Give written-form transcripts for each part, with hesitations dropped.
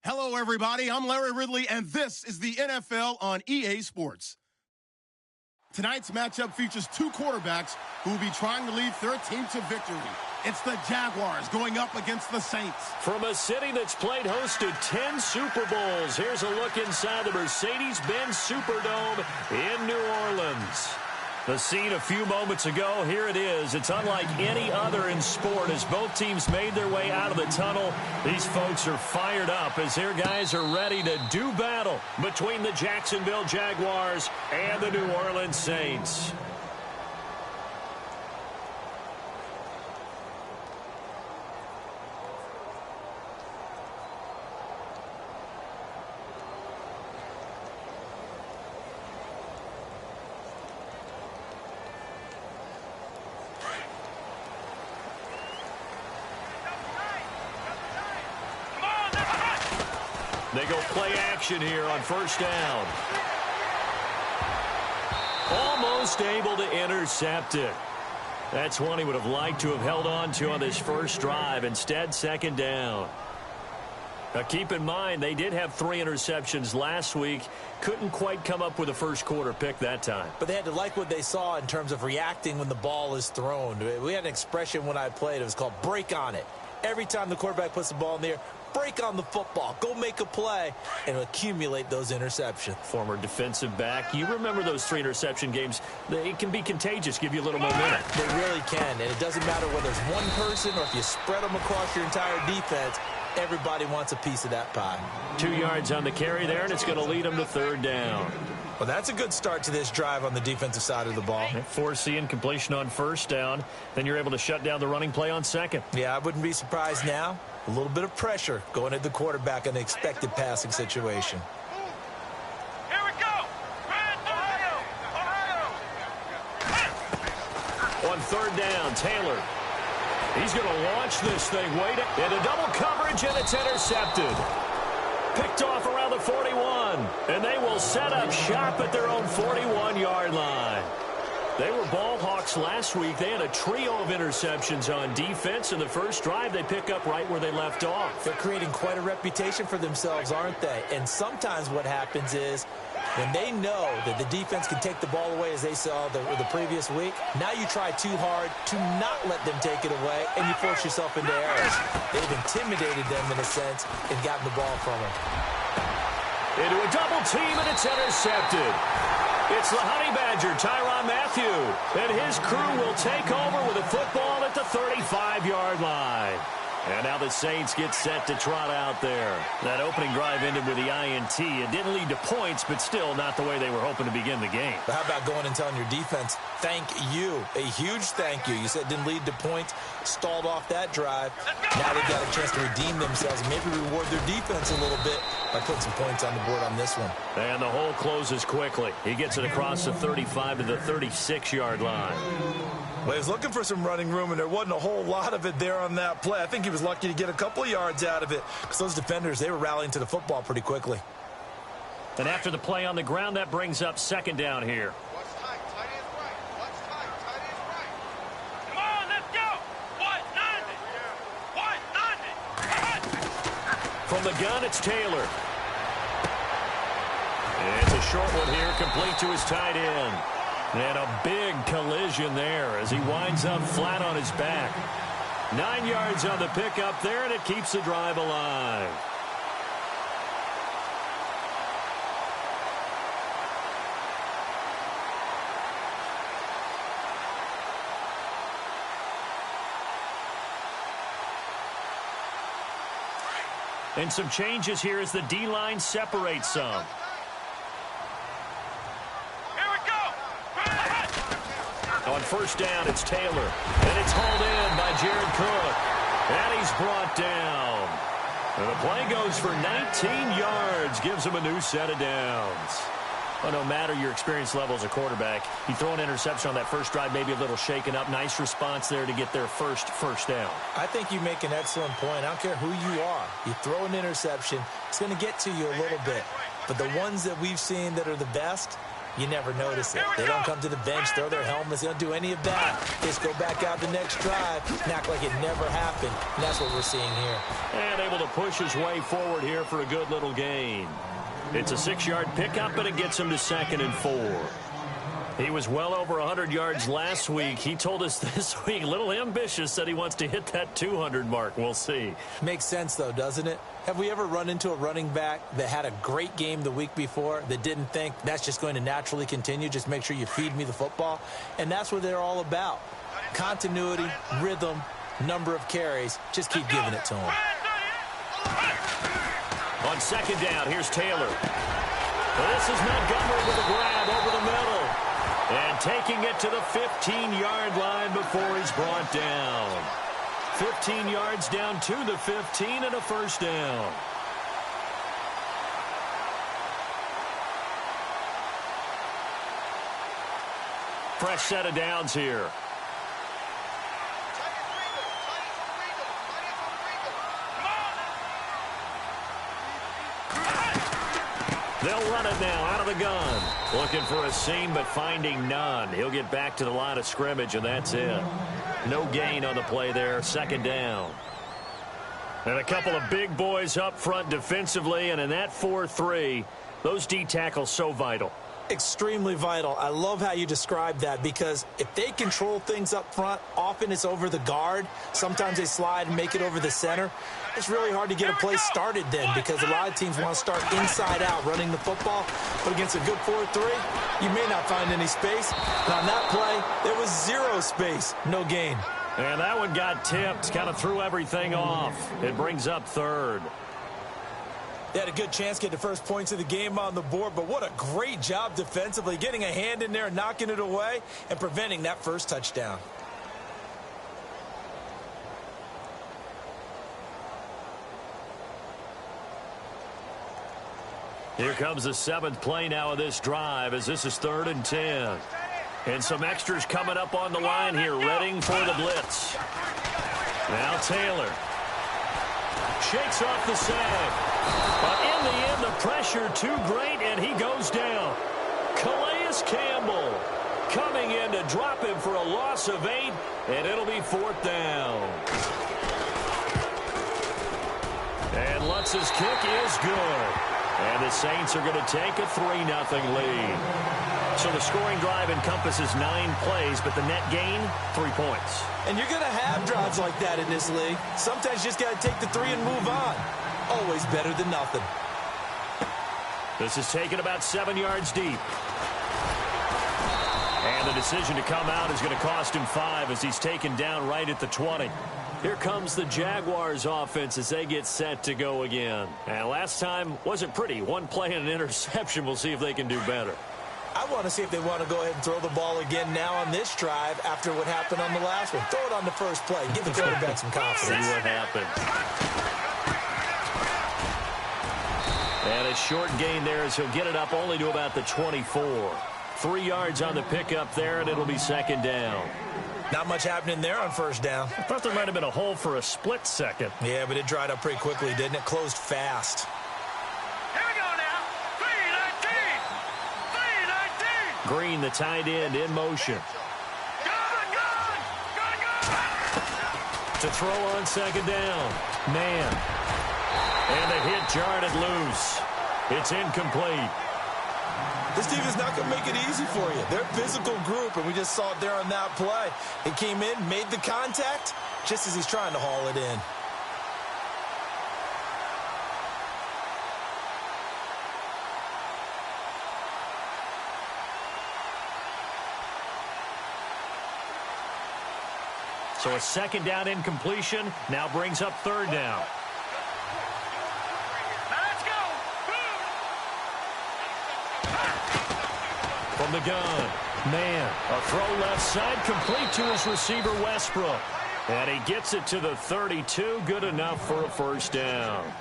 Hello, everybody. I'm Larry Ridley, and this is the NFL on EA Sports. Tonight's matchup features two quarterbacks who will be trying to lead their team to victory. It's the Jaguars going up against the Saints. From a city that's played host to 10 Super Bowls, here's a look inside the Mercedes-Benz Superdome in New Orleans. The scene a few moments ago, here it is. It's unlike any other in sport as both teams made their way out of the tunnel. These folks are fired up as their guys are ready to do battle between the Jacksonville Jaguars and the New Orleans Saints. They go play action here on first down. Almost able to intercept it. That's one he would have liked to have held on to on this first drive. Instead, second down. Now, keep in mind, they did have 3 interceptions last week. Couldn't quite come up with a first quarter pick that time. But they had to like what they saw in terms of reacting when the ball is thrown. We had an expression when I played. It was called break on it. Every time the quarterback puts the ball in the air, break on the football. Go make a play and accumulate those interceptions. Former defensive back. You remember those 3 interception games. It can be contagious, give you a little momentum. They really can, and it doesn't matter whether it's one person or if you spread them across your entire defense. Everybody wants a piece of that pie. 2 yards on the carry there, and it's going to lead them to third down. Well, that's a good start to this drive on the defensive side of the ball. Forcing completion on first down. Then you're able to shut down the running play on second. Yeah, I wouldn't be surprised now. A little bit of pressure going at the quarterback in the expected passing situation. Here we go. On third down, Taylor. He's going to launch this thing. Wait into double coverage, and it's intercepted. Picked off around the 41. And they will set up shop at their own 41-yard line. They were ball hawks last week. They had a trio of interceptions on defense. In the first drive, they pick up right where they left off. They're creating quite a reputation for themselves, aren't they? And sometimes what happens is when they know that the defense can take the ball away, as they saw the previous week, now you try too hard to not let them take it away, and you force yourself into errors. They've intimidated them in a sense and gotten the ball from them. Into a double team, and it's intercepted. It's the Honey Badger, Tyrann Mathieu, and his crew will take over with a football at the 35-yard line. And now the Saints get set to trot out there. That opening drive ended with the INT. It didn't lead to points, but still not the way they were hoping to begin the game. But how about going and telling your defense, thank you, a huge thank you. You said it didn't lead to points, stalled off that drive. Now they've got a chance to redeem themselves and maybe reward their defense a little bit by putting some points on the board on this one. And the hole closes quickly. He gets it across the 35 to the 36-yard line. Well, he was looking for some running room, and there wasn't a whole lot of it there on that play. I think he was lucky to get a couple of yards out of it because those defenders, they were rallying to the football pretty quickly. And after the play on the ground, that brings up second down here. Watch tight. Tight end's right. Watch tight. Tight end's right. Come on, let's go. 190. 190. From the gun, it's Taylor. It's a short one here, complete to his tight end. And a big collision there as he winds up flat on his back. 9 yards on the pickup there, and it keeps the drive alive. And some changes here as the D-line separates some. On first down, it's Taylor. And it's hauled in by Jared Cook. And he's brought down. And the play goes for 19 yards. Gives him a new set of downs. Well, no matter your experience level as a quarterback, you throw an interception on that first drive, maybe a little shaken up. Nice response there to get their first down. I think you make an excellent point. I don't care who you are. You throw an interception, it's going to get to you a little bit. But the ones that we've seen that are the best, you never notice it. They don't come to the bench, throw their helmets. They don't do any of that. Just go back out the next drive and act like it never happened. And that's what we're seeing here. And able to push his way forward here for a good little gain. It's a 6-yard pickup, and it gets him to 2nd and 4. He was well over 100 yards last week. He told us this week, a little ambitious, said he wants to hit that 200 mark. We'll see. Makes sense, though, doesn't it? Have we ever run into a running back that had a great game the week before that didn't think that's just going to naturally continue? Just make sure you feed me the football. And that's what they're all about. Continuity, rhythm, number of carries. Just keep giving it to them. On 2nd down, here's Taylor. This is Montgomery with a grab over the middle. And taking it to the 15-yard line before he's brought down. 15 yards down to the 15 and a first down. Fresh set of downs here. They'll run it now out of the gun. Looking for a seam, but finding none. He'll get back to the line of scrimmage, and that's it. No gain on the play there. 2nd down. And a couple of big boys up front defensively, and in that 4-3, those D tackles so vital. Extremely vital. I love how you describe that, because if they control things up front, often it's over the guard. Sometimes they slide and make it over the center. It's really hard to get a play started then, because a lot of teams want to start inside out running the football. But against a good 4-3, you may not find any space. And on that play, there was 0 space. No gain. And that one got tipped, kind of threw everything off. It brings up 3rd. They had a good chance to get the first points of the game on the board, but what a great job defensively, getting a hand in there, knocking it away, and preventing that first touchdown. Here comes the 7th play now of this drive, as this is 3rd and 10. And some extras coming up on the line here, readying for the blitz. Now Taylor shakes off the sag. But in the end, the pressure too great, and he goes down. Calais Campbell coming in to drop him for a loss of 8, and it'll be 4th down. And Lutz's kick is good. And the Saints are going to take a 3-0 lead. So the scoring drive encompasses 9 plays, but the net gain, 3 points. And you're going to have drives like that in this league. Sometimes you just got to take the 3 and move on. Always better than nothing. This is taken about 7 yards deep. And the decision to come out is going to cost him 5 as he's taken down right at the 20. Here comes the Jaguars offense as they get set to go again. And last time wasn't pretty. 1 play and an interception. We'll see if they can do better. I want to see if they want to go ahead and throw the ball again now on this drive after what happened on the last one. Throw it on the first play. Give the quarterback some confidence. See what happens. And a short gain there as he'll get it up only to about the 24. 3 yards on the pickup there, and it'll be 2nd down. Not much happening there on 1st down. I thought there might have been a hole for a split second. Yeah, but it dried up pretty quickly, didn't it? Closed fast. Here we go now. 3-19. 3-19. Green, the tight end, in motion. To throw on 2nd down. Man. And the hit jarred it loose. It's incomplete. This team is not going to make it easy for you. They're a physical group, and we just saw it there on that play. He came in, made the contact, just as he's trying to haul it in. So a 2nd down incompletion now brings up 3rd down. From the gun, man, a throw left side complete to his receiver Westbrook. And he gets it to the 32, good enough for a 1st down.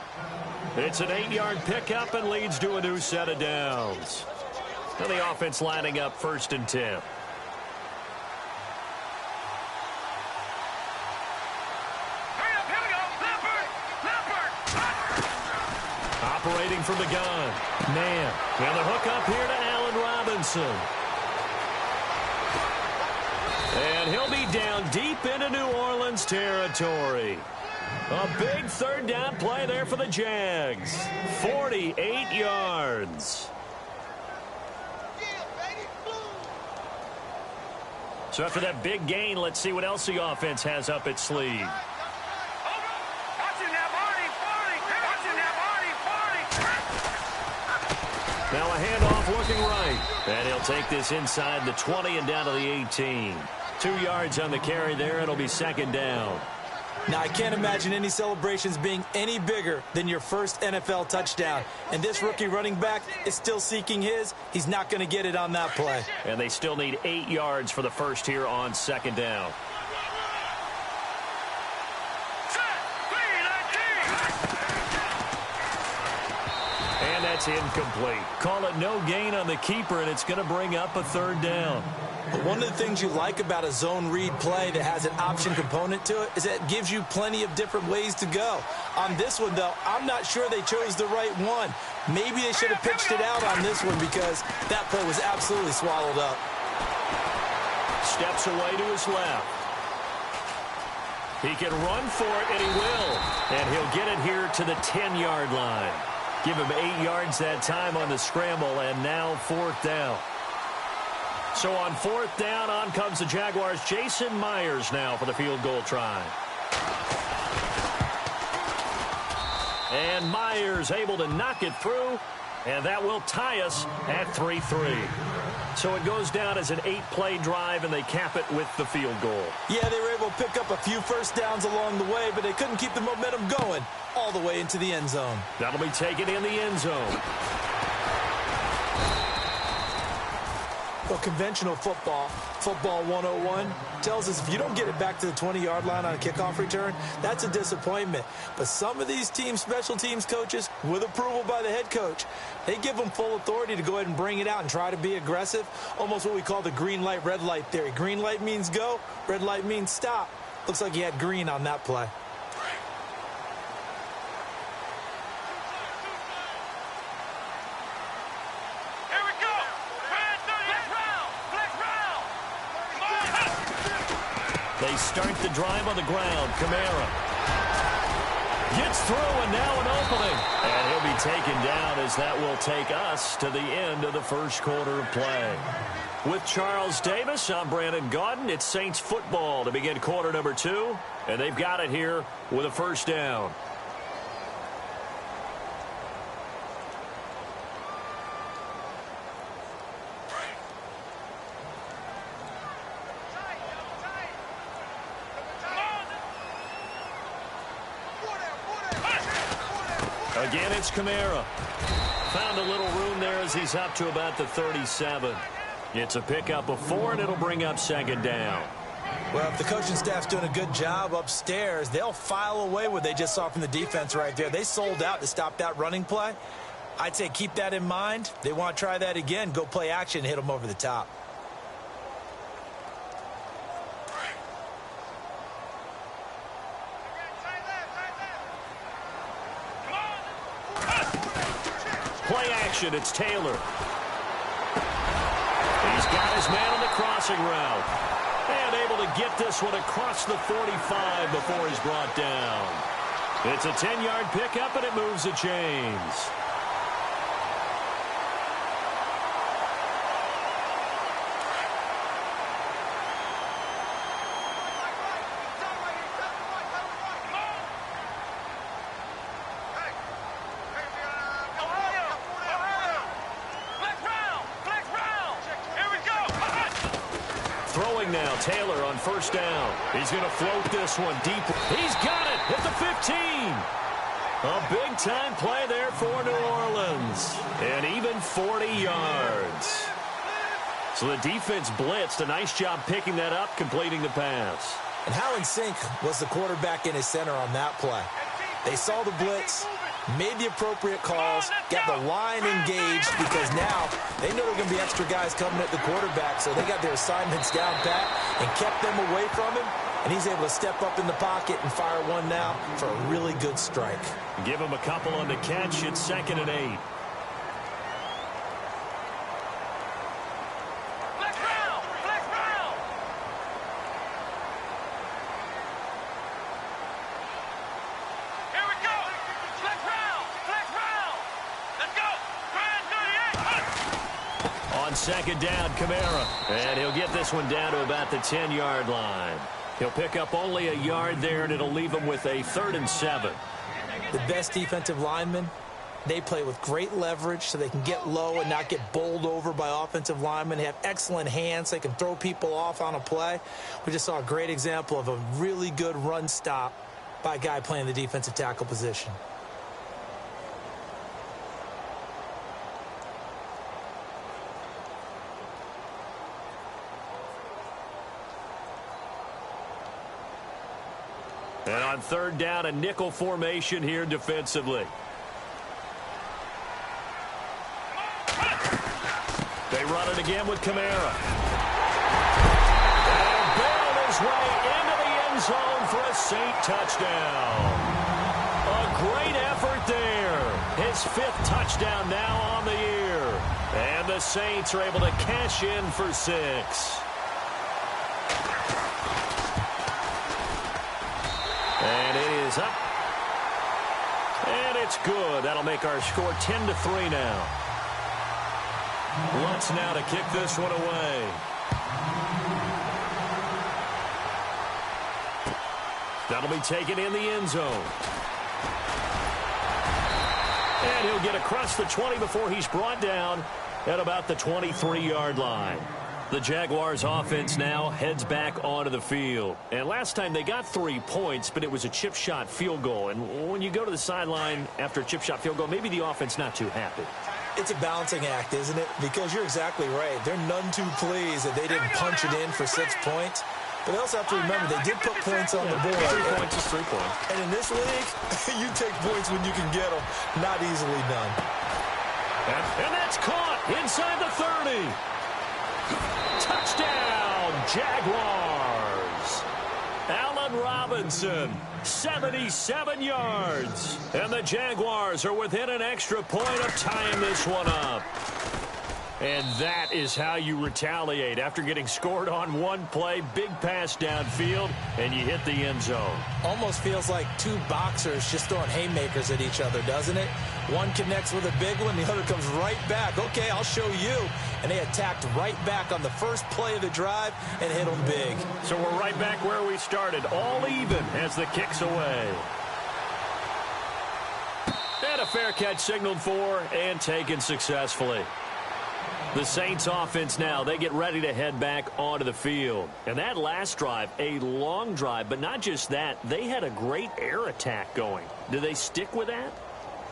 It's an 8-yard pickup and leads to a new set of downs. And the offense lining up 1st and 10. Operating from the gun. Man. And the hook up here to Allen Allen Robinson. And he'll be down deep into New Orleans territory. A big third down play there for the Jags. 48 yards. So after that big gain, let's see what else the offense has up its sleeve. Now a handoff looking right. And he'll take this inside the 20 and down to the 18. 2 yards on the carry there. It'll be second down. Now, I can't imagine any celebrations being any bigger than your first NFL touchdown. And this rookie running back is still seeking his. He's not going to get it on that play. And they still need 8 yards for the first here on second down. And that's incomplete. Call it no gain on the keeper, and it's going to bring up a third down. But one of the things you like about a zone read play that has an option component to it is that it gives you plenty of different ways to go. On this one, though, I'm not sure they chose the right one. Maybe they should have pitched it out on this one because that play was absolutely swallowed up. Steps away to his left. He can run for it, and he will. And he'll get it here to the 10-yard line. Give him 8 yards that time on the scramble, and now fourth down. So on fourth down, on comes the Jaguars' Jason Myers now for the field goal try. And Myers able to knock it through, and that will tie us at 3-3. So it goes down as an 8-play drive, and they cap it with the field goal. Yeah, they were able to pick up a few first downs along the way, but they couldn't keep the momentum going all the way into the end zone. That'll be taken in the end zone. Well, conventional football 101, tells us if you don't get it back to the 20-yard line on a kickoff return, that's a disappointment. But some of these teams, special teams coaches, with approval by the head coach, they give them full authority to go ahead and bring it out and try to be aggressive, almost what we call the green light, red light theory. Green light means go, red light means stop. Looks like he had green on that play. They start the drive on the ground. Kamara gets through, and now an opening. And he'll be taken down as that will take us to the end of the first quarter of play. With Charles Davis, I'm Brandon Gaudin. It's Saints football to begin quarter number 2, and they've got it here with a first down. Again, it's Kamara. Found a little room there as he's up to about the 37. It's a pickup of 4, and it'll bring up second down. Well, if the coaching staff's doing a good job upstairs, they'll file away what they just saw from the defense right there. They sold out to stop that running play. I'd say keep that in mind. They want to try that again. Go play action and hit them over the top. Play action, it's Taylor. He's got his man on the crossing route. And able to get this one across the 45 before he's brought down. It's a 10-yard pickup, and it moves the chains. Now Taylor on first down. He's going to float this one deep. He's got it at the 15. A big-time play there for New Orleans. And even 40 yards. So the defense blitzed. A nice job picking that up, completing the pass. And how in sync was the quarterback and his center on that play? They saw the blitz, made the appropriate calls, got the line engaged because now they know there are going to be extra guys coming at the quarterback, so they got their assignments down pat and kept them away from him, and he's able to step up in the pocket and fire one now for a really good strike. Give him a couple on the catch. It's 2nd and 8. on second down, Kamara. And he'll get this one down to about the 10-yard line. He'll pick up only a yard there, and it'll leave him with a 3rd and 7. The best defensive linemen, they play with great leverage so they can get low and not get bowled over by offensive linemen. They have excellent hands. They can throw people off on a play. We just saw a great example of a really good run stop by a guy playing the defensive tackle position. And on 3rd down, a nickel formation here defensively. They run it again with Kamara. And bailed his way into the end zone for a Saint touchdown. A great effort there. His 5th touchdown now on the year. And the Saints are able to cash in for 6. And it is up. And it's good. That'll make our score 10-3 now. Lutz now to kick this one away. That'll be taken in the end zone. And he'll get across the 20 before he's brought down at about the 23-yard line. The Jaguars offense now heads back onto the field. And last time they got 3 points, but it was a chip shot field goal. And when you go to the sideline after a chip shot field goal, maybe the offense not too happy. It's a balancing act, isn't it? Because you're exactly right. They're none too pleased that they didn't punch it in for 6 points. But they also have to remember they did put points on the board. 3 points is 3 points. And in this league, you take points when you can get them. Not easily done. And that's caught inside the 30. Touchdown, Jaguars. Allen Robinson, 77 yards. And the Jaguars are within an extra point of tying this one up. And that is how you retaliate after getting scored on one play, big pass downfield, and you hit the end zone. Almost feels like 2 boxers just throwing haymakers at each other, doesn't it? One connects with a big one, the other comes right back. Okay, I'll show you. And they attacked right back on the first play of the drive and hit them big. So we're right back where we started, all even as the kick's away. And a fair catch signaled for and taken successfully. The Saints offense now, they get ready to head back onto the field. And that last drive, a long drive, but not just that, they had a great air attack going. Do they stick with that?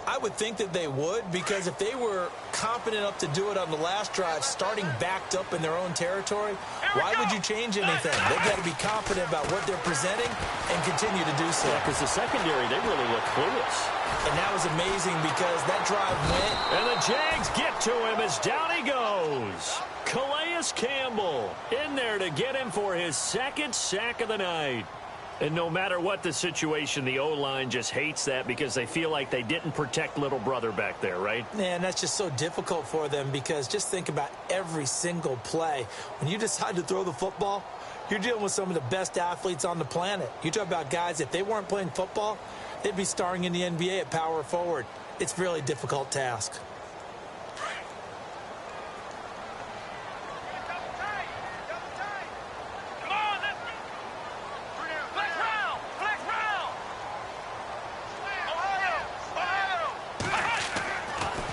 I would think that they would, because if they were confident enough to do it on the last drive, starting backed up in their own territory, why would you change anything? They've got to be confident about what they're presenting and continue to do so. Yeah, because the secondary, they really look clueless. And that was amazing because that drive went. And the Jags get to him as down he goes. Calais Campbell in there to get him for his 2nd sack of the night. And no matter what the situation, the O-line just hates that because they feel like they didn't protect little brother back there, right? Man, that's just so difficult for them because just think about every single play. When you decide to throw the football, you're dealing with some of the best athletes on the planet. You talk about guys, if they weren't playing football, they'd be starring in the NBA at power forward. It's a really difficult task.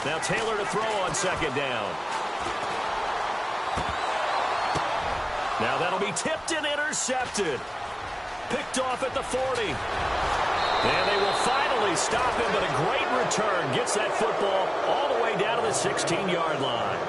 Now Taylor to throw on 2nd down. Now that'll be tipped and intercepted. Picked off at the 40. And they will finally stop him, but a great return gets that football all the way down to the 16-yard line.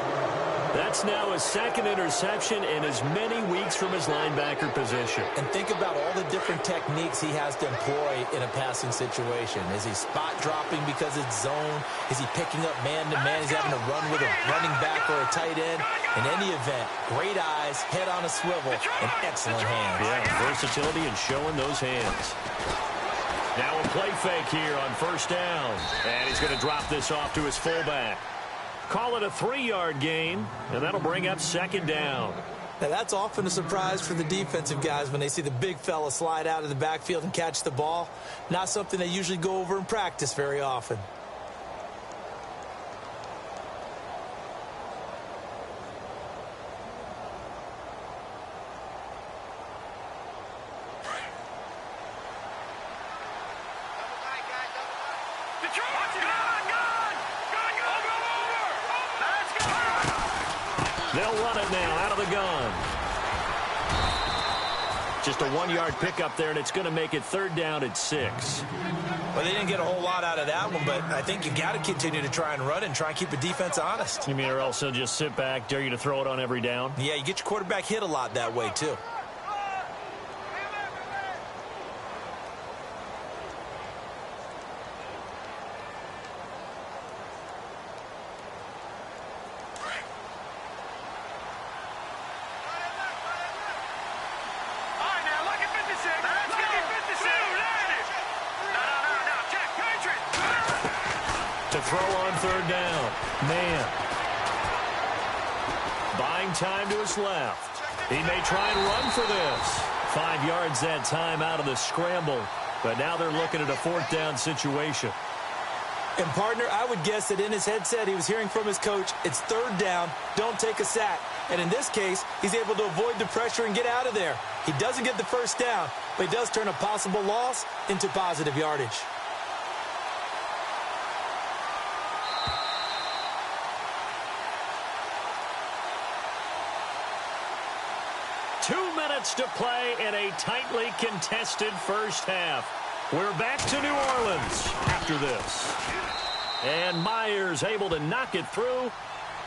That's now his 2nd interception in as many weeks from his linebacker position. And think about all the different techniques he has to employ in a passing situation. Is he spot dropping because it's zone? Is he picking up man-to-man? He's having to run with a running back or a tight end. In any event, great eyes, head on a swivel, and excellent hands. Yeah, versatility and showing those hands. Now a play fake here on 1st down. And he's going to drop this off to his fullback. Call it a 3-yard gain, and that'll bring up 2nd down. Now, that's often a surprise for the defensive guys when they see the big fella slide out of the backfield and catch the ball. Not something they usually go over in practice very often. They'll run it now out of the gun. Just a 1-yard pickup there, and it's going to make it 3rd down at 6. Well, they didn't get a whole lot out of that one, but I think you got to continue to try and run and try and keep the defense honest. You mean or else they'll just sit back, dare you to throw it on every down? Yeah, you get your quarterback hit a lot that way, too. To throw on 3rd down. Man. Buying time to his left. He may try and run for this. 5 yards that time out of the scramble. But now they're looking at a 4th down situation. And, partner, I would guess that in his headset he was hearing from his coach, it's 3rd down, don't take a sack. And in this case, he's able to avoid the pressure and get out of there. He doesn't get the 1st down, but he does turn a possible loss into positive yardage. To play in a tightly contested first half. We're back to New Orleans after this. And Myers able to knock it through,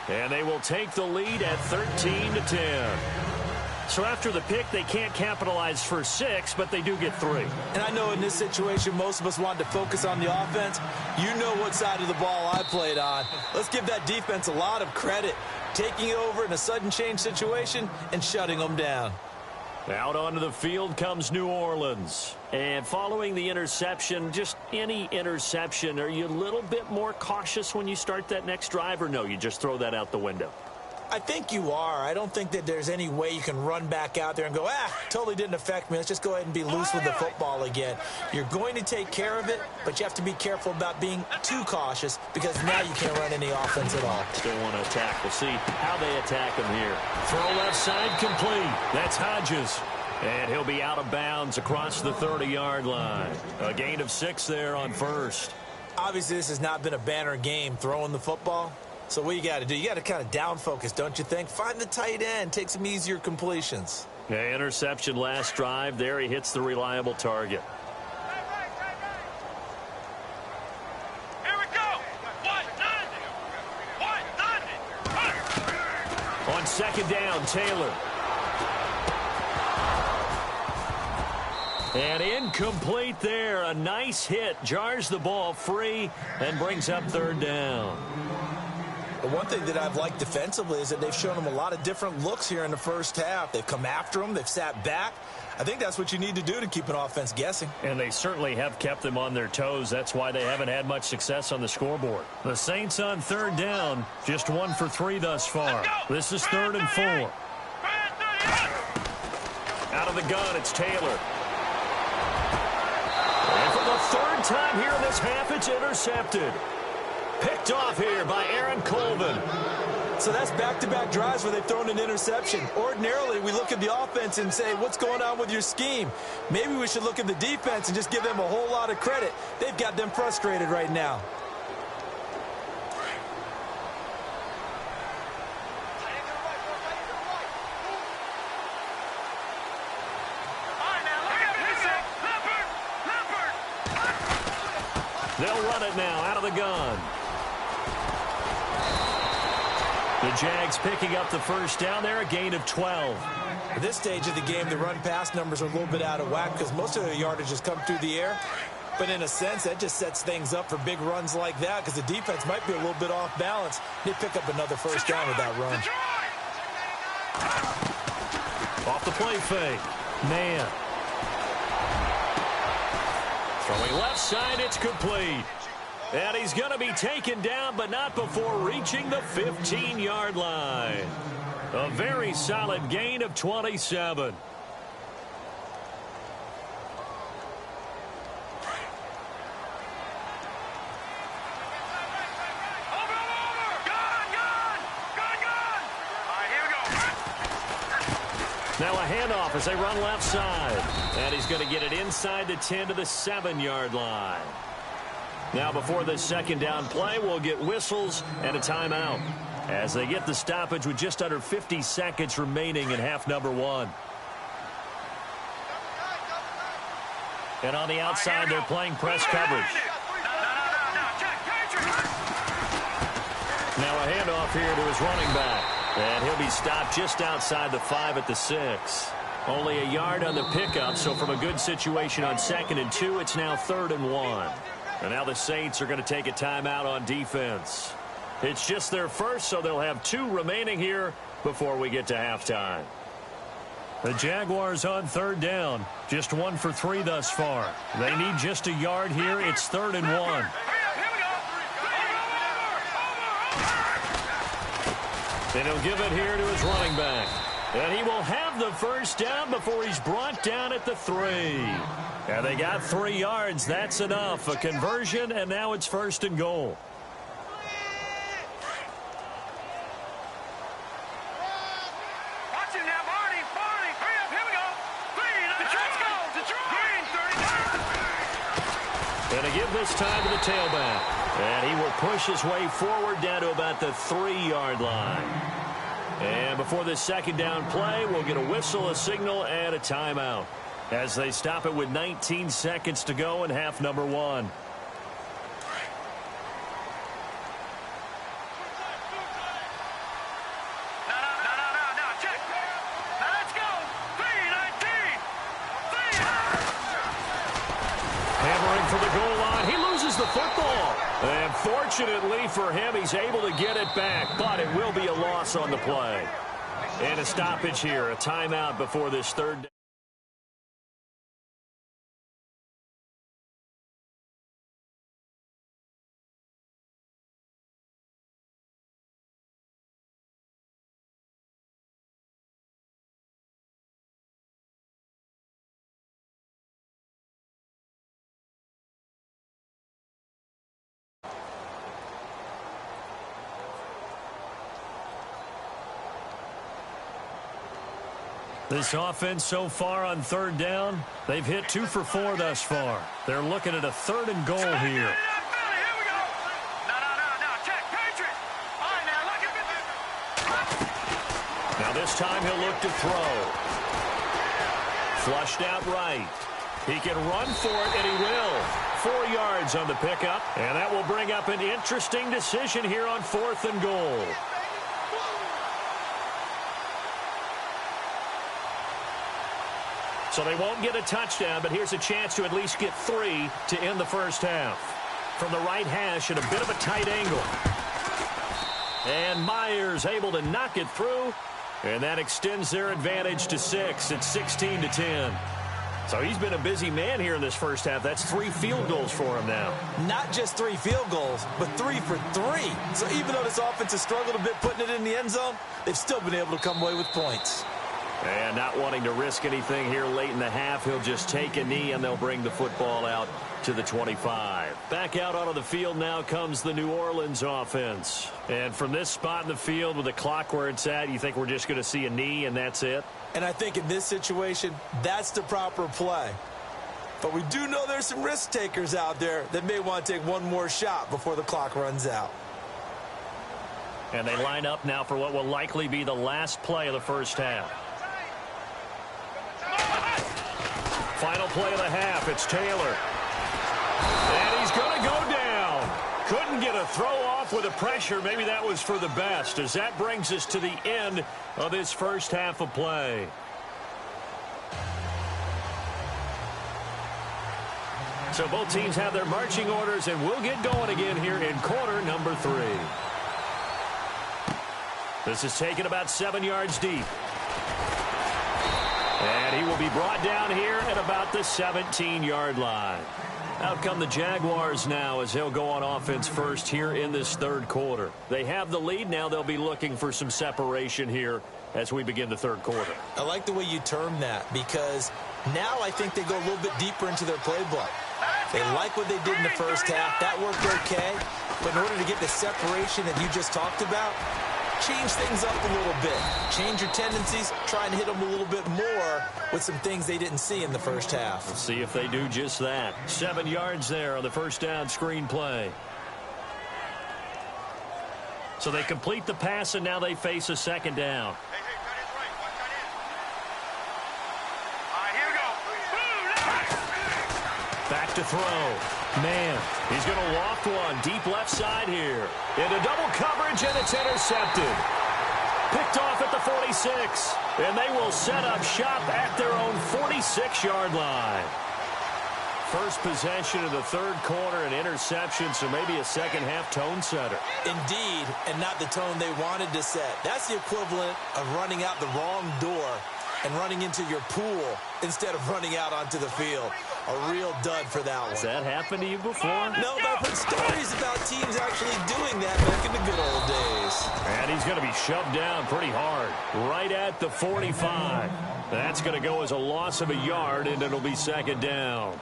and they will take the lead at 13-10. So after the pick, they can't capitalize for 6, but they do get 3. And I know in this situation, most of us want to focus on the offense. You know what side of the ball I played on. Let's give that defense a lot of credit, taking it over in a sudden change situation and shutting them down. Out onto the field comes New Orleans. And following the interception, just any interception, are you a little bit more cautious when you start that next drive, or no, you just throw that out the window? I think you are. I don't think that there's any way you can run back out there and go, totally didn't affect me. Let's just go ahead and be loose with the football again. You're going to take care of it, but you have to be careful about being too cautious because now you can't run any offense at all. Still want to attack. We'll see how they attack him here. Throw left side complete. That's Hodges. And he'll be out of bounds across the 30-yard line. A gain of 6 there on 1st. Obviously, this has not been a banner game throwing the football. So what you got to do, you got to kind of down focus, don't you think? Find the tight end, take some easier completions. Yeah, interception last drive. There he hits the reliable target. Here we go. On 2nd down, Taylor. And incomplete there. A nice hit. Jars the ball free and brings up 3rd down. The one thing that I've liked defensively is that they've shown them a lot of different looks here in the first half. They've come after them. They've sat back. I think that's what you need to do to keep an offense guessing. And they certainly have kept them on their toes. That's why they haven't had much success on the scoreboard. The Saints on 3rd down, just 1 for 3 thus far. This is 3rd and 4. Out of the gun, it's Taylor. And for the 3rd time here in this half, it's intercepted. Picked off here by Aaron Colvin. So that's back-to-back drives where they've thrown an interception. Ordinarily, we look at the offense and say, what's going on with your scheme? Maybe we should look at the defense and just give them a whole lot of credit. They've got them frustrated right now. They'll run it now out of the gun. The Jags picking up the 1st down there, a gain of 12. At this stage of the game, the run-pass numbers are a little bit out of whack because most of the yardage has come through the air. But in a sense, that just sets things up for big runs like that because the defense might be a little bit off balance. They pick up another 1st down with that run. Off the play fake. Man. Throwing left side, it's complete. And he's going to be taken down, but not before reaching the 15-yard line. A very solid gain of 27. Now a handoff as they run left side. And he's going to get it inside the 10 to the 7-yard line. Now before the 2nd down play, we'll get whistles and a timeout. as they get the stoppage with just under 50 seconds remaining in half number one. And on the outside, they're playing press coverage. Now a handoff here to his running back. And he'll be stopped just outside the 5 at the 6. Only a yard on the pickup, so from a good situation on 2nd and 2, it's now 3rd and 1. And now the Saints are going to take a timeout on defense. It's just their first, so they'll have 2 remaining here before we get to halftime. The Jaguars on 3rd down. Just 1 for 3 thus far. They need just a yard here. It's 3rd and 1. And he'll give it here to his running back. And he will have the first down before he's brought down at the 3. And they got 3 yards. That's enough. A conversion, and now it's 1st and goal. Watch it now, Barney. Hurry up, here we go. And a give this time to the tailback. And he will push his way forward down to about the 3-yard line. And before this 2nd down play, we'll get a whistle, a signal, and a timeout as they stop it with 19 seconds to go in half number 1. Check. Now let's go. 3-19. Hammering for the goal line. He loses the football. And fortunately for him, he's able to get it back, but it will be a loss on the play. And a stoppage here, a timeout before this 3rd down. This offense so far on 3rd down, they've hit 2 for 4 thus far. They're looking at a 3rd and goal here. Here we go. No. Check. Patriots. All right, now look at Now this time he'll look to throw. Flushed out right. He can run for it, and he will. 4 yards on the pickup, and that will bring up an interesting decision here on 4th and goal. So they won't get a touchdown, but here's a chance to at least get 3 to end the first half. From the right hash at a bit of a tight angle. And Myers able to knock it through, and that extends their advantage to 6. It's 16-10. So he's been a busy man here in this first half. That's 3 field goals for him now. Not just 3 field goals, but 3 for 3. So even though this offense has struggled a bit putting it in the end zone, they've still been able to come away with points. And not wanting to risk anything here late in the half, he'll just take a knee, and they'll bring the football out to the 25. Back out onto the field now comes the New Orleans offense. And from this spot in the field with the clock where it's at, you think we're just going to see a knee and that's it? And I think in this situation, that's the proper play. But we do know there's some risk takers out there that may want to take one more shot before the clock runs out. And they line up now for what will likely be the last play of the first half. Final play of the half, it's Taylor. And he's going to go down. Couldn't get a throw off with the pressure. Maybe that was for the best, as that brings us to the end of this first half of play. So both teams have their marching orders, and we'll get going again here in quarter number 3. This is taken about 7 yards deep. And he will be brought down here at about the 17-yard line. Out come the Jaguars now as they'll go on offense first here in this 3rd quarter. They have the lead. Now they'll be looking for some separation here as we begin the 3rd quarter. I like the way you term that, because now I think they go a little bit deeper into their playbook. They like what they did in the first half. That worked okay. But in order to get the separation that you just talked about, change things up a little bit. Change your tendencies. Try and hit them a little bit more with some things they didn't see in the first half. We'll see if they do just that. 7 yards there on the first down screen play. So they complete the pass, and now they face a second down. Hey, tight end's right. Watch tight end. All right, here we go. Back to throw. Man, he's going to loft one deep left side here. Into double coverage, and it's intercepted. Picked off at the 46, and they will set up shop at their own 46-yard line. First possession of the third quarter, an interception, so maybe a second-half tone setter. Indeed, and not the tone they wanted to set. That's the equivalent of running out the wrong door and running into your pool instead of running out onto the field. A real dud for that one. Has that happened to you before? No, but I've heard stories about teams actually doing that back in the good old days. And he's going to be shoved down pretty hard, right at the 45. That's going to go as a loss of a yard, and it'll be second down.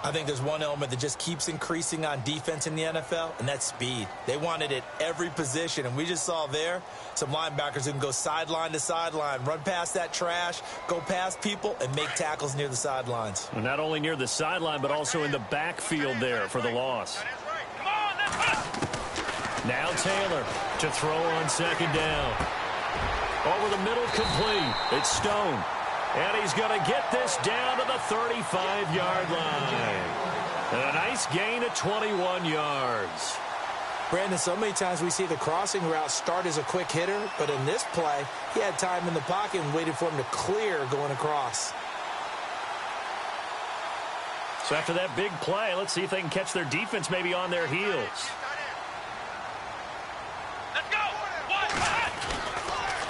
I think there's one element that just keeps increasing on defense in the NFL, and that's speed. They want it at every position, and we just saw there some linebackers who can go sideline to sideline, run past that trash, go past people, and make tackles near the sidelines. And not only near the sideline, but also in the backfield there for the loss. Come on, Now Taylor to throw on second down. Over the middle, complete. It's Stone. And he's going to get this down to the 35-yard line. And a nice gain of 21 yards. Brandon, so many times we see the crossing route start as a quick hitter, but in this play, he had time in the pocket and waited for him to clear going across. So after that big play, let's see if they can catch their defense maybe on their heels. let's go.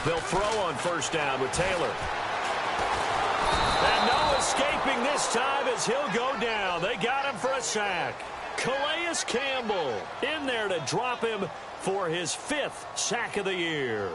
They'll throw on first down with Taylor. And no escaping this time as he'll go down. They got him for a sack. Calais Campbell in there to drop him for his 5th sack of the year.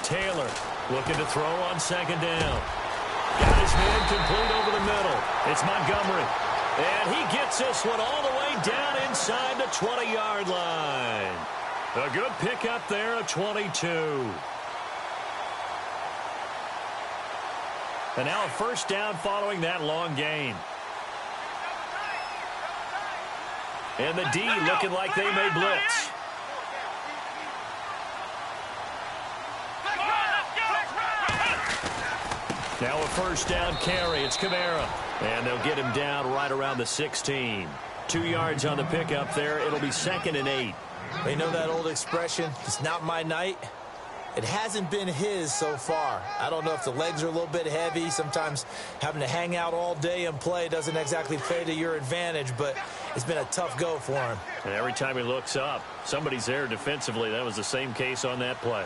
Taylor looking to throw on second down. Got his man complete over the middle. It's Montgomery. And he gets this one all the way down inside the 20-yard line. A good pickup there of 22. And now a first down following that long gain. And the D looking like they may blitz. Now a first down carry. It's Kamara. And they'll get him down right around the 16. 2 yards on the pickup there. It'll be 2nd and 8. You know that old expression, it's not my night? It hasn't been his so far. I don't know if the legs are a little bit heavy. Sometimes having to hang out all day and play doesn't exactly play to your advantage, but it's been a tough go for him. And every time he looks up, somebody's there defensively. That was the same case on that play.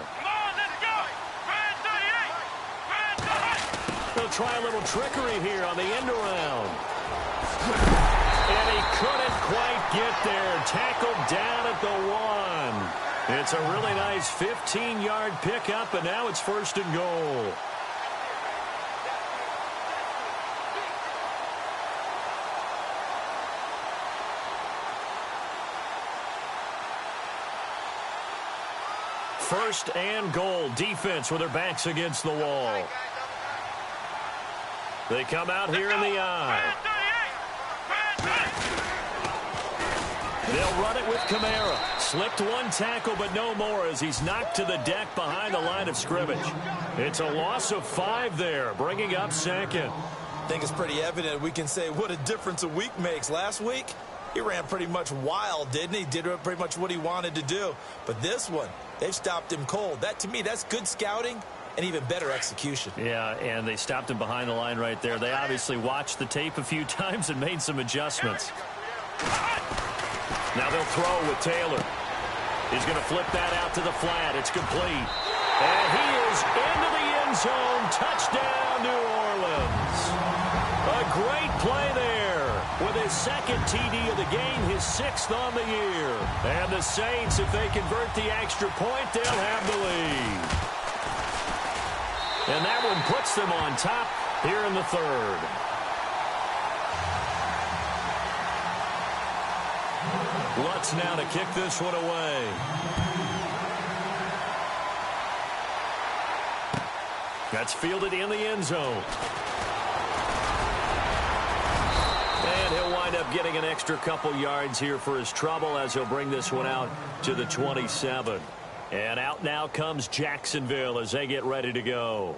They'll try a little trickery here on the end around. And he couldn't quite get there. Tackled down at the 1. It's a really nice 15-yard pickup, and now it's 1st and goal. First and goal. Defense with their backs against the wall. They come out here in the eye. They'll run it with Kamara. Slipped one tackle, but no more as he's knocked to the deck behind the line of scrimmage. It's a loss of 5 there, bringing up 2nd. I think it's pretty evident we can say what a difference a week makes. Last week, he ran pretty much wild, didn't he? Did pretty much what he wanted to do. But this one, they've stopped him cold. That, to me, that's good scouting and even better execution. Yeah, and they stopped him behind the line right there. They obviously watched the tape a few times and made some adjustments. Now they'll throw with Taylor. He's going to flip that out to the flat. It's complete. And he is into the end zone. Touchdown, New Orleans. A great play there with his 2nd TD of the game, his 6th on the year. And the Saints, if they convert the extra point, they'll have the lead. And that one puts them on top here in the third. Lutz now to kick this one away. That's fielded in the end zone. And he'll wind up getting an extra couple yards here for his trouble as he'll bring this one out to the 27. And out now comes Jacksonville as they get ready to go.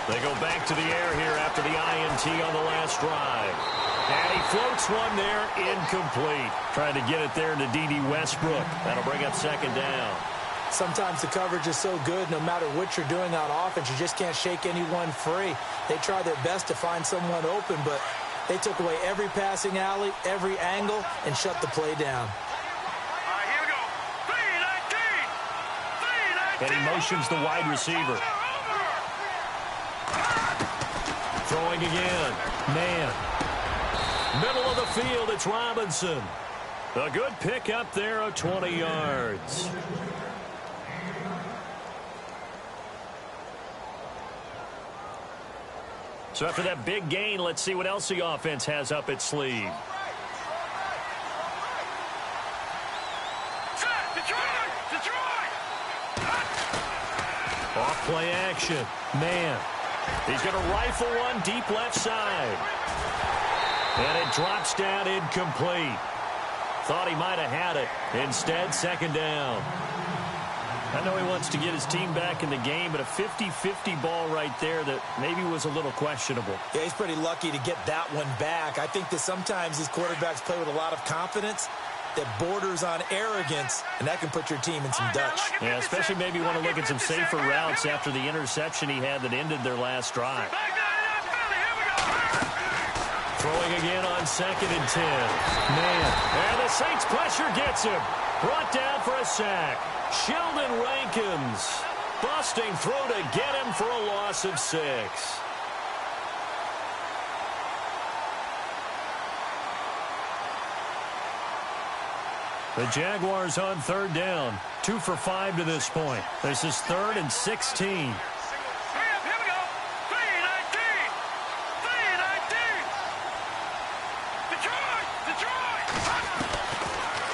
They go back to the air here after the INT on the last drive. And he floats one there, incomplete. Trying to get it there to D.D. Westbrook. That'll bring up second down. Sometimes the coverage is so good, no matter what you're doing on offense, you just can't shake anyone free. They try their best to find someone open, but they took away every passing alley, every angle, and shut the play down. Here we go. 3-19. And he motions the wide receiver. Throwing again. Man. Middle of the field, it's Robinson. A good pick up there of 20 yards. So after that big gain, let's see what else the offense has up its sleeve. Off play action. Man. He's going to rifle one deep left side. And it drops down incomplete. Thought he might have had it. Instead, second down. I know he wants to get his team back in the game, but a 50-50 ball right there that maybe was a little questionable. Yeah, he's pretty lucky to get that one back. I think that sometimes these quarterbacks play with a lot of confidence that borders on arrogance, and that can put your team in some Dutch. Yeah, especially maybe want to look at some safer routes after the interception he had that ended their last drive. Throwing again on 2nd and 10. Man, and the Saints pressure gets him. Brought down for a sack. Sheldon Rankins busting through to get him for a loss of 6. The Jaguars on 3rd down. 2 for 5 to this point. This is 3rd and 16.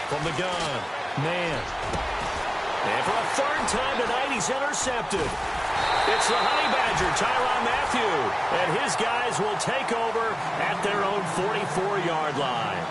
From the gun. Man. And for a 3rd time tonight, he's intercepted. It's the Honey Badger, Tyrann Mathieu. And his guys will take over at their own 44-yard line.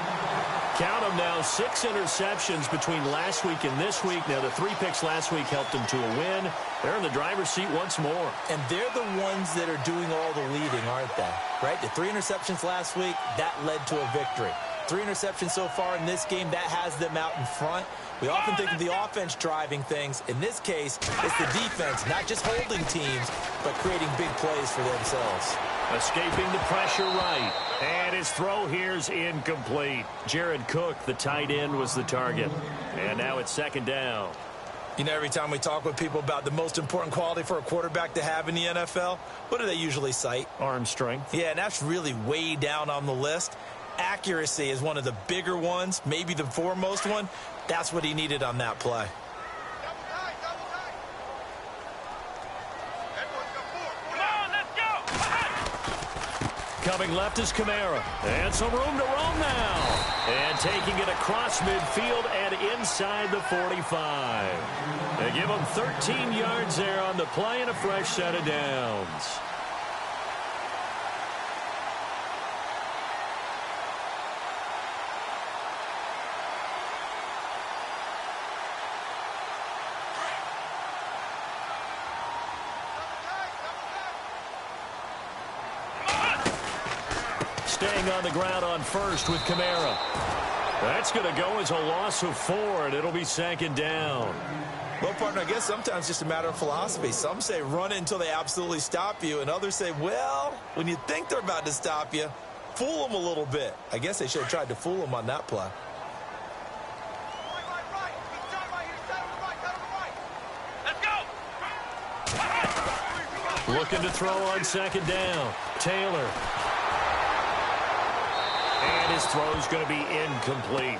Count them now, 6 interceptions between last week and this week. Now, the 3 picks last week helped them to a win. They're in the driver's seat once more. And they're the ones that are doing all the leading, aren't they? Right? The 3 interceptions last week, that led to a victory. 3 interceptions so far in this game, that has them out in front. We often think of the offense driving things. In this case, it's the defense, not just holding teams, but creating big plays for themselves. Escaping the pressure right. And his throw here's incomplete. Jared Cook, the tight end, was the target. And now it's 2nd down. You know, every time we talk with people about the most important quality for a quarterback to have in the NFL, what do they usually cite? Arm strength. Yeah, and that's really way down on the list. Accuracy is one of the bigger ones, maybe the foremost one. That's what he needed on that play. Double tight, double tight. Edwards got 4. Come on, let's go. Coming left is Kamara. And some room to roam now. And taking it across midfield and inside the 45. They give him 13 yards there on the play and a fresh set of downs. Staying on the ground on 1st with Kamara. That's going to go as a loss of 4, and it'll be 2nd down. Well, partner, I guess sometimes it's just a matter of philosophy. Some say run it until they absolutely stop you, and others say, well, when you think they're about to stop you, fool them a little bit. I guess they should have tried to fool them on that play. Right. He's done right here. Side on the right. Let's go. Looking to throw on 2nd down. Taylor. his throw is going to be incomplete.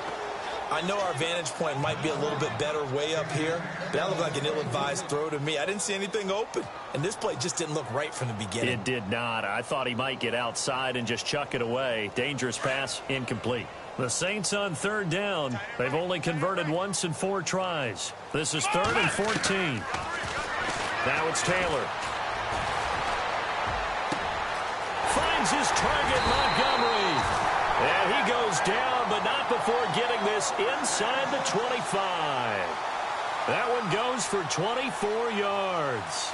I know our vantage point might be a little bit better way up here, but that looked like an ill-advised throw to me. I didn't see anything open, and this play just didn't look right from the beginning. It did not. I thought he might get outside and just chuck it away. Dangerous pass, incomplete. The Saints on third down. They've only converted once in 4 tries. This is 3rd and 14. Now it's Taylor. Finds his target, Montgomery. And he goes down, but not before getting this inside the 25. That one goes for 24 yards.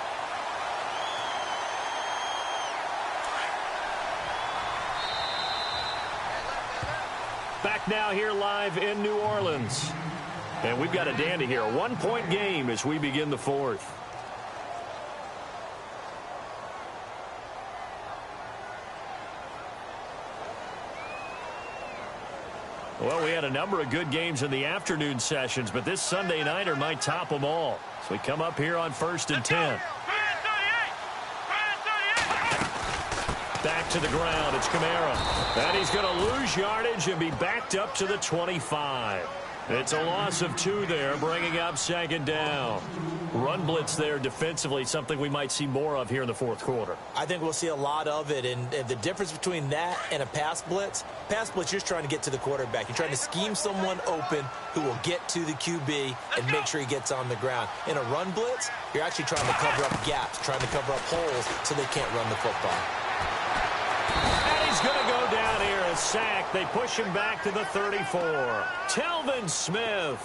Back now here live in New Orleans. And we've got a dandy here. A 1-point game as we begin the 4th. Well, we had a number of good games in the afternoon sessions, but this Sunday nighter might top them all. So we come up here on 1st and 10. Back to the ground. It's Kamara. And he's going to lose yardage and be backed up to the 25. It's a loss of 2 there, bringing up 2nd down. Run blitz there defensively, something we might see more of here in the 4th quarter. I think we'll see a lot of it, and the difference between that and a pass blitz, you're just trying to get to the quarterback. You're trying to scheme someone open who will get to the QB and make sure he gets on the ground. In a run blitz, you're actually trying to cover up gaps, trying to cover up holes so they can't run the football. And he's going to go down here, a sack. They push him back to the 34. Telvin Smith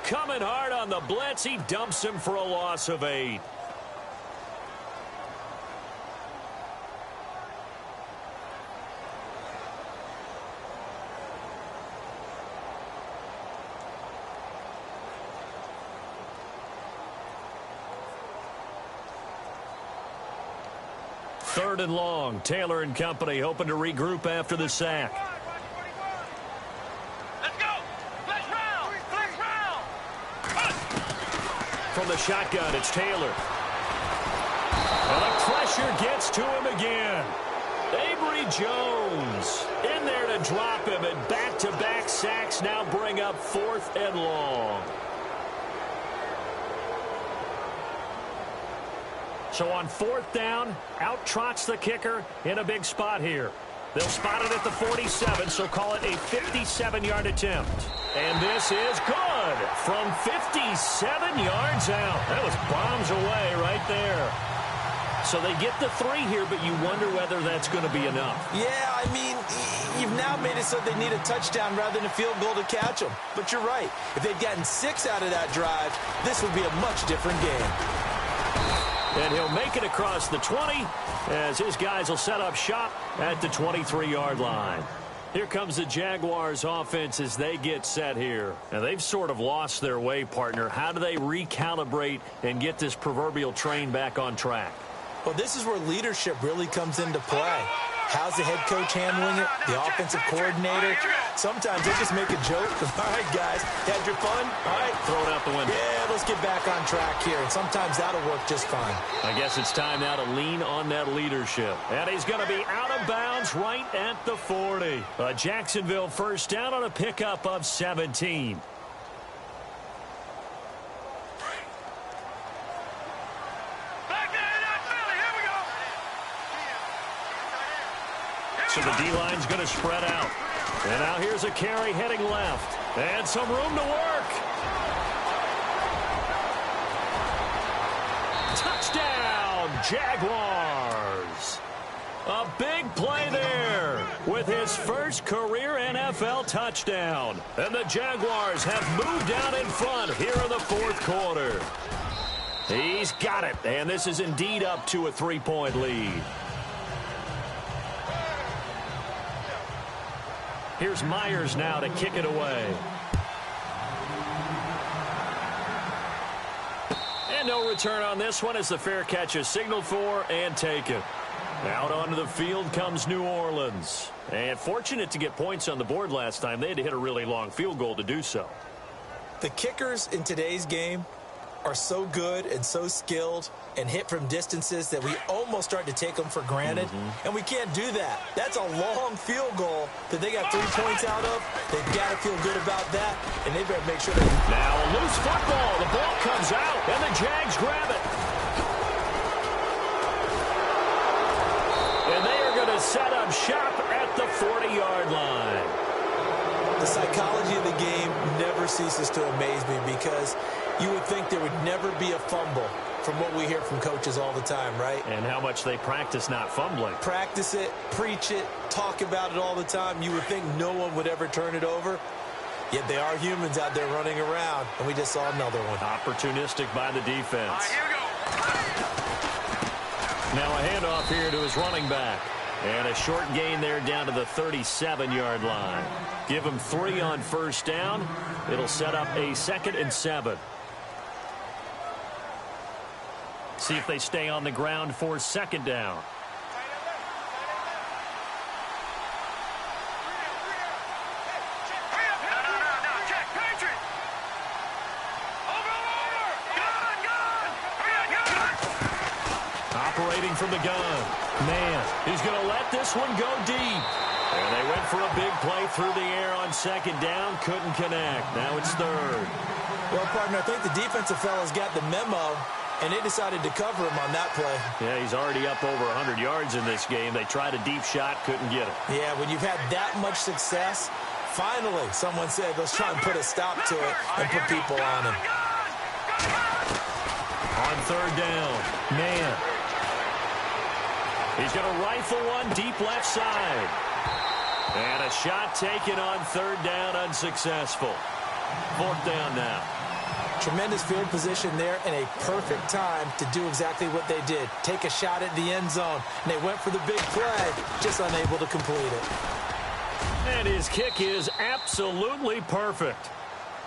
coming hard on the blitz. He dumps him for a loss of 8. Third and long. Taylor and company hoping to regroup after the sack. Let's go. Let's round. From the shotgun, it's Taylor. And the pressure gets to him again. Avery Jones in there to drop him, and back-to-back sacks now bring up 4th and long. So on 4th down, out trots the kicker in a big spot here. They'll spot it at the 47, so call it a 57-yard attempt. And this is good from 57 yards out. That was bombs away right there. So they get the 3 here, but you wonder whether that's going to be enough. Yeah, I mean, you've now made it so they need a touchdown rather than a field goal to catch them. But you're right. If they'd gotten 6 out of that drive, this would be a much different game. And he'll make it across the 20 as his guys will set up shop at the 23-yard line. Here comes the Jaguars offense as they get set here. And they've sort of lost their way, partner. How do they recalibrate and get this proverbial train back on track? Well, this is where leadership really comes into play. How's the head coach handling it? The offensive coordinator? Sometimes they just make a joke. All right, guys, had your fun? All right. Throw it out the window. Yeah, let's get back on track here. And sometimes that'll work just fine. I guess it's time now to lean on that leadership. And he's going to be out of bounds right at the 40. A Jacksonville first down on a pickup of 17. So the D-line's going to spread out. And now here's a carry heading left. And some room to work. Touchdown, Jaguars. A big play there with his first career NFL touchdown. And the Jaguars have moved out in front here in the 4th quarter. He's got it. And this is indeed up to a 3-point lead. Here's Myers now to kick it away. And no return on this one as the fair catch is signaled for and taken. Out onto the field comes New Orleans. And fortunate to get points on the board last time. They had to hit a really long field goal to do so. The kickers in today's game are so good and so skilled and hit from distances that we almost start to take them for granted, and we can't do that. That's a long field goal that they got 3 points out of. They've got to feel good about that, and they better make sure they... Now a loose football. The ball comes out, and the Jags grab it. And they are going to set up shop at the 40-yard line. The psychology of the game never ceases to amaze me because you would think there would never be a fumble from what we hear from coaches all the time, right? And how much they practice not fumbling. Practice it, preach it, talk about it all the time. You would think no one would ever turn it over. Yet they are humans out there running around, and we just saw another one. Opportunistic by the defense. All right, here we go. Now a handoff here to his running back. And a short gain there down to the 37-yard line. Give him 3 on first down. It'll set up a 2nd and 7. See if they stay on the ground for 2nd down. Operating from the gun. Man, he's going to let this one go deep. And they went for a big play through the air on 2nd down. Couldn't connect. Now it's 3rd. Well, partner, I think the defensive fellas got the memo, and they decided to cover him on that play. Yeah, he's already up over 100 yards in this game. They tried a deep shot, couldn't get it. Yeah, when you've had that much success, finally someone said, let's try and put a stop to it and put people on him. On 3rd down, man. He's going to rifle one deep left side. And a shot taken on 3rd down, unsuccessful. 4th down now. Tremendous field position there and a perfect time to do exactly what they did. Take a shot at the end zone. And they went for the big play, just unable to complete it. And his kick is absolutely perfect.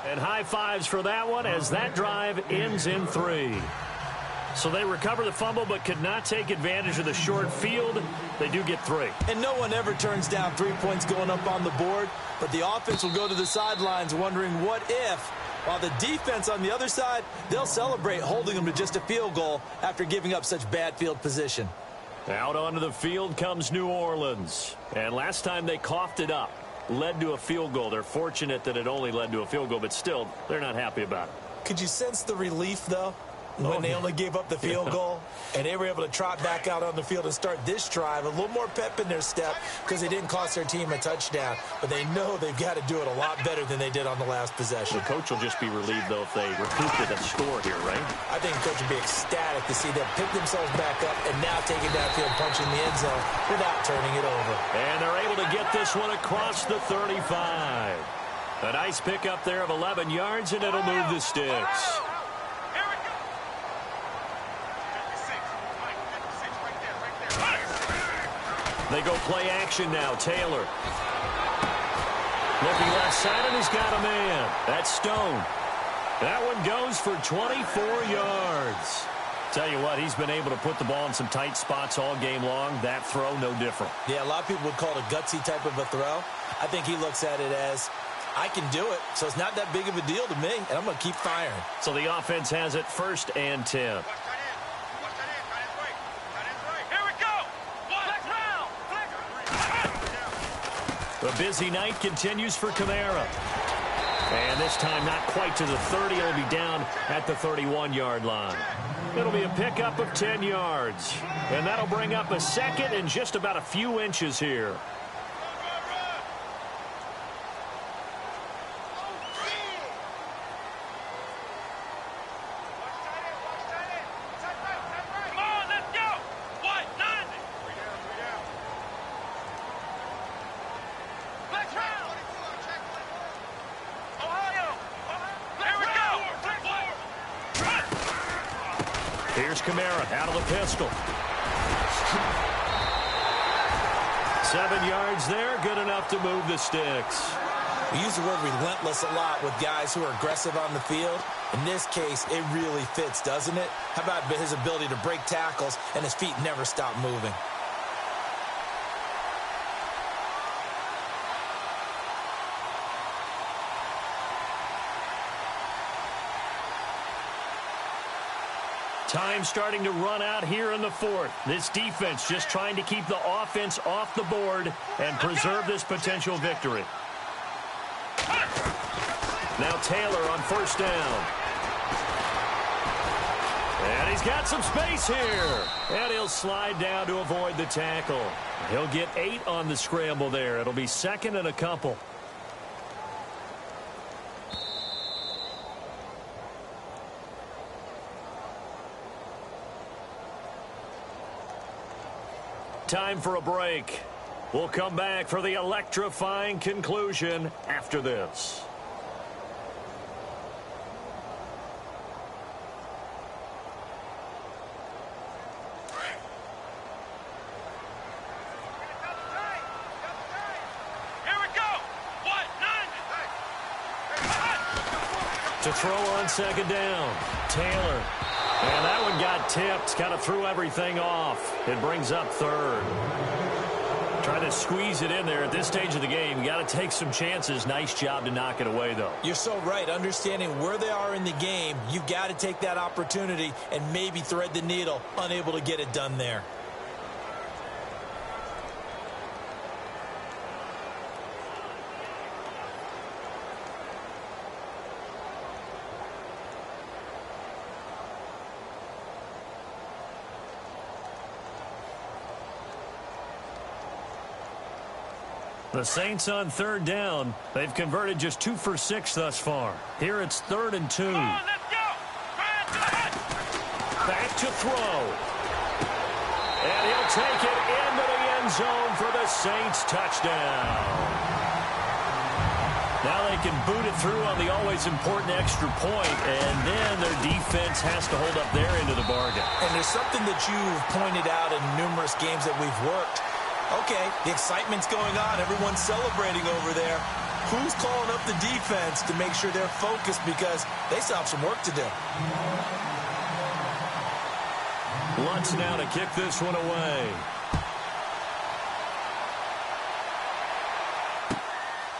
And high fives for that one as that drive ends in 3. So they recover the fumble but could not take advantage of the short field. They do get 3. And no one ever turns down 3 points going up on the board, but the offense will go to the sidelines wondering what if, while the defense on the other side, they'll celebrate holding them to just a field goal after giving up such bad field position. Out onto the field comes New Orleans. And last time they coughed it up, led to a field goal. They're fortunate that it only led to a field goal, but still, they're not happy about it. Could you sense the relief, though? When they only gave up the field goal, and they were able to trot back out on the field and start this drive, a little more pep in their step because they didn't cost their team a touchdown. But they know they've got to do it a lot better than they did on the last possession. The coach will just be relieved, though, if they recouped it and score here, right? I think the coach would be ecstatic to see them pick themselves back up and now take it downfield, punching the end zone without turning it over. And they're able to get this one across the 35. A nice pickup there of 11 yards, and it'll move the sticks. They go play action now. Taylor. Looking left side, and he's got a man. That's Stone. That one goes for 24 yards. Tell you what, he's been able to put the ball in some tight spots all game long. That throw, no different. Yeah, a lot of people would call it a gutsy type of a throw. I think he looks at it as, I can do it, so it's not that big of a deal to me, and I'm going to keep firing. So the offense has it 1st and 10. The busy night continues for Kamara. And this time not quite to the 30. It'll be down at the 31-yard line. It'll be a pickup of 10 yards. And that'll bring up a 2nd and just about a few inches here. Here's Kamara out of the pistol. 7 yards there, good enough to move the sticks. We use the word relentless a lot with guys who are aggressive on the field. In this case, it really fits, doesn't it? How about his ability to break tackles and his feet never stop moving? Time starting to run out here in the fourth. This defense just trying to keep the offense off the board and preserve this potential victory. Now Taylor on first down. And he's got some space here. And he'll slide down to avoid the tackle. He'll get 8 on the scramble there. It'll be second and a couple. Time for a break. We'll come back for the electrifying conclusion after this. To throw on second down, Taylor. And that one got tipped, kind of threw everything off. It brings up third. Trying to squeeze it in there at this stage of the game. You got to take some chances. Nice job to knock it away, though. You're so right. Understanding where they are in the game, you've got to take that opportunity and maybe thread the needle. Unable to get it done there. The Saints on third down. They've converted just 2 for 6 thus far. Here it's 3rd and 2. Back to throw. And he'll take it into the end zone for the Saints touchdown. Now they can boot it through on the always important extra point, and then their defense has to hold up their end of the bargain. And there's something that you've pointed out in numerous games that we've worked. Okay, the excitement's going on. Everyone's celebrating over there. Who's calling up the defense to make sure they're focused because they still have some work to do? Lutz now to kick this one away.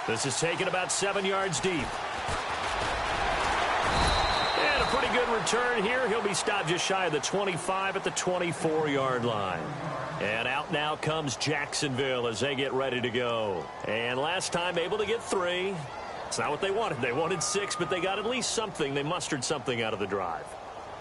This is taken about 7 yards deep. And a pretty good return here. He'll be stopped just shy of the 25 at the 24-yard line. And out now comes Jacksonville as they get ready to go. And last time able to get 3. It's not what they wanted. They wanted 6, but they got at least something. They mustered something out of the drive.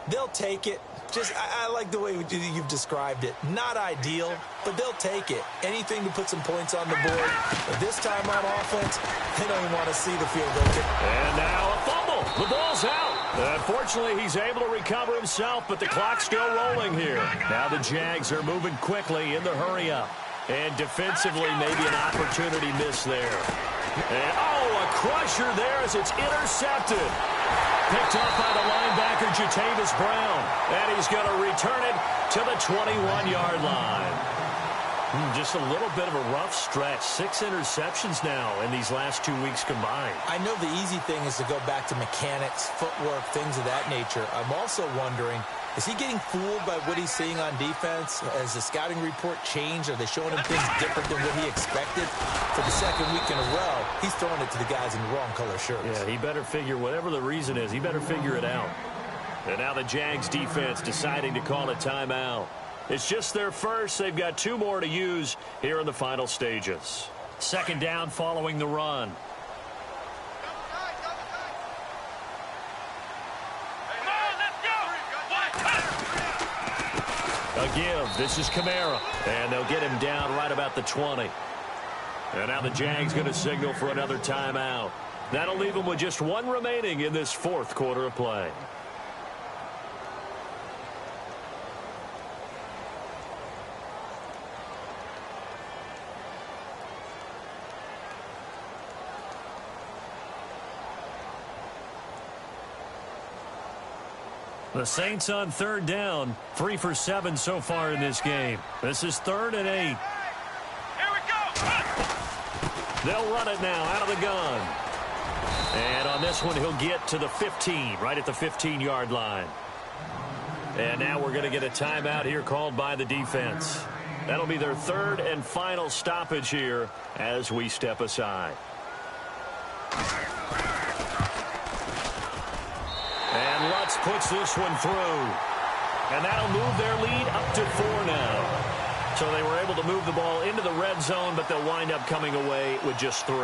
They'll take it. I like the way you've described it. Not ideal, but they'll take it. Anything to put some points on the board. But this time on offense, they don't even want to see the field goal kick. And now a fumble. The ball's out. Unfortunately, he's able to recover himself, but the clock's still rolling here. Now the Jags are moving quickly in the hurry-up. And defensively, maybe an opportunity miss there. And, a crusher there as it's intercepted. Picked up by the linebacker, Jatavis Brown. And he's going to return it to the 21-yard line. Just a little bit of a rough stretch. 6 interceptions now in these last 2 weeks combined. I know the easy thing is to go back to mechanics, footwork, things of that nature. I'm also wondering, is he getting fooled by what he's seeing on defense? Has the scouting report changed? Are they showing him things different than what he expected? For the second week in a row, he's throwing it to the guys in the wrong color shirts. Yeah, he better figure, whatever the reason is, he better figure it out. And now the Jags defense deciding to call a timeout. It's just their first. They've got 2 more to use here in the final stages. Second down following the run. A give. This is Kamara. And they'll get him down right about the 20. And now the Jags going to signal for another timeout. That'll leave them with just 1 remaining in this 4th quarter of play. The Saints on third down, 3 for 7 so far in this game. This is 3rd and 8. Here we go. They'll run it now out of the gun. And on this one, he'll get to the 15, right at the 15-yard line. And now we're going to get a timeout here called by the defense. That'll be their 3rd and final stoppage here as we step aside. And Lutz puts this one through. And that'll move their lead up to 4 now. So they were able to move the ball into the red zone, but they'll wind up coming away with just 3.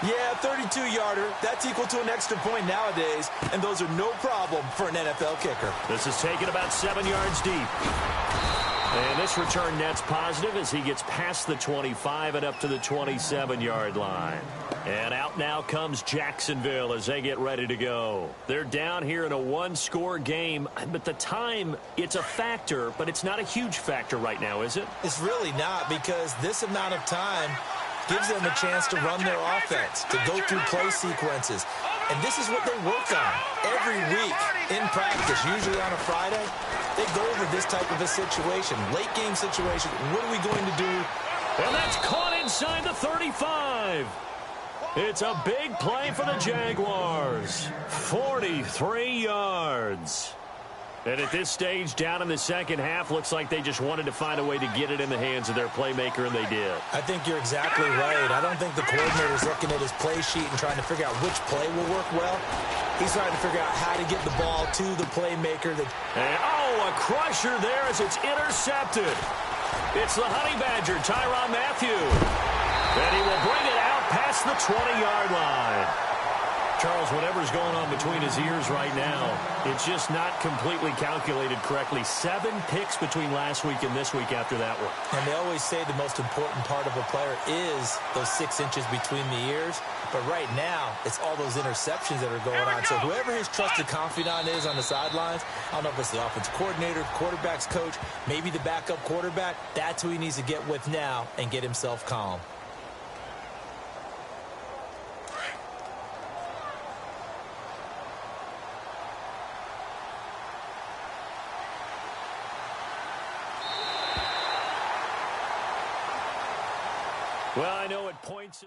Yeah, 32-yarder. That's equal to an extra point nowadays, and those are no problem for an NFL kicker. This is taken about 7 yards deep. And this return net's positive as he gets past the 25 and up to the 27-yard line. And out now comes Jacksonville as they get ready to go. They're down here in a 1-score game, but the time, it's a factor, but it's not a huge factor right now, is it? It's really not, because this amount of time gives them a chance to run their offense, to go through play sequences. And this is what they work on every week in practice, usually on a Friday. They go over this type of a situation, late game situation. What are we going to do? And that's caught inside the 35. It's a big play for the Jaguars. 43 yards. And at this stage, down in the second half, looks like they just wanted to find a way to get it in the hands of their playmaker, and they did. I think you're exactly right. I don't think the coordinator's looking at his play sheet and trying to figure out which play will work well. He's trying to figure out how to get the ball to the playmaker. A crusher there as it's intercepted. It's the Honey Badger, Tyrann Mathieu. And he will bring it out past the 20-yard line. Charles, whatever's going on between his ears right now, it's just not completely calculated correctly. 7 picks between last week and this week after that one. And they always say the most important part of a player is those 6 inches between the ears. But right now, it's all those interceptions that are going on. So whoever his trusted confidant is on the sidelines, I don't know if it's the offensive coordinator, quarterback's coach, maybe the backup quarterback, that's who he needs to get with now and get himself calm. Well, I know it points...